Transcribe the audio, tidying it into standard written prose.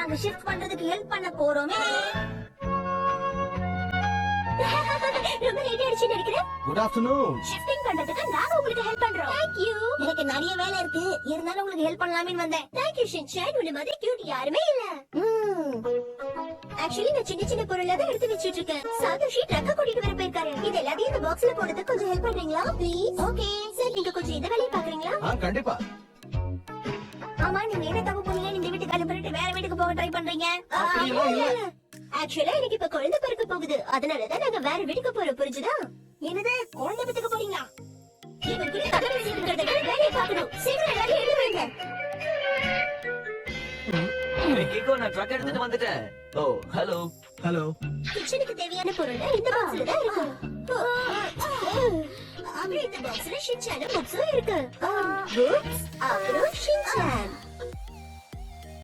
நாங்க ஷிஃப்ட் பண்றதுக்கு ஹெல்ப் பண்ண போறோமே. ரொம்ப லேட் ஆயிடுச்சு நினைக்கிறேன். Good afternoon. ஷிஃப்டிங் பண்றதுக்கு நாங்க உங்களுக்கு ஹெல்ப் பண்றோம். Thank you. எனக்கு நிறைய வேலை இருக்கு, இருந்தாலும் உங்களுக்கு ஹெல்ப் பண்ணலாம்னு வந்தேன். Thank you Shinchan. உன்ன மாதிரி கியூட் யாருமே இல்ல. ஆக்சுவலி நான் சின்ன சின்ன பொருளை தான் எடுத்து வச்சிட்டு இருக்கேன். சாதோஷி ட்ரக்க கூட்டிட்டு வர போயிருக்காரு. இது எல்லாத்தையும் இந்த பாக்ஸ்ல போடுறதுக்கு கொஞ்சம் ஹெல்ப் பண்றீங்களா ப்ளீஸ்? ஓகே சார், நீங்க கொஞ்சம் இந்த வேலையை பாக்குறீங்களா? கண்டிப்பா. ஆமா, நீங்க என்ன தப்பு பண்ணீங்க? இந்த வீட்டுக்கு கிளம்பிட்டு வேற வீட்டுக்கு போக ட்ரை பண்றீங்க? அப்படியெல்லாம் இல்ல. ஆக்சுவலா எனக்கு இப்ப குழந்தை பிறக்க போகுது, அதனாலதான் நாங்க வேற வீட்டுக்கு போறோம், புரிஞ்சுதா? என்னது, குழந்தை பெத்துக்க போறீங்களா? இவன் கூட கதை பேசிட்டு இருக்கிறத விட வேலையை பார்க்கணும். சீக்கிரம் எல்லாரையும் எழுதி வைங்க. கிக்கோ, நான் ட்ரக் எடுத்துட்டு வந்துட்டேன். ஓ ஹலோ. ஹலோ. கிச்சனுக்கு தேவையான பொருள் இந்த பாக்ஸ்ல தான் இருக்கு. அப்புறம் இந்த பாக்ஸ்ல ஷின்சான் புக்ஸும் இருக்கு. புக்ஸ் அப்புறம் ஷின்சான்.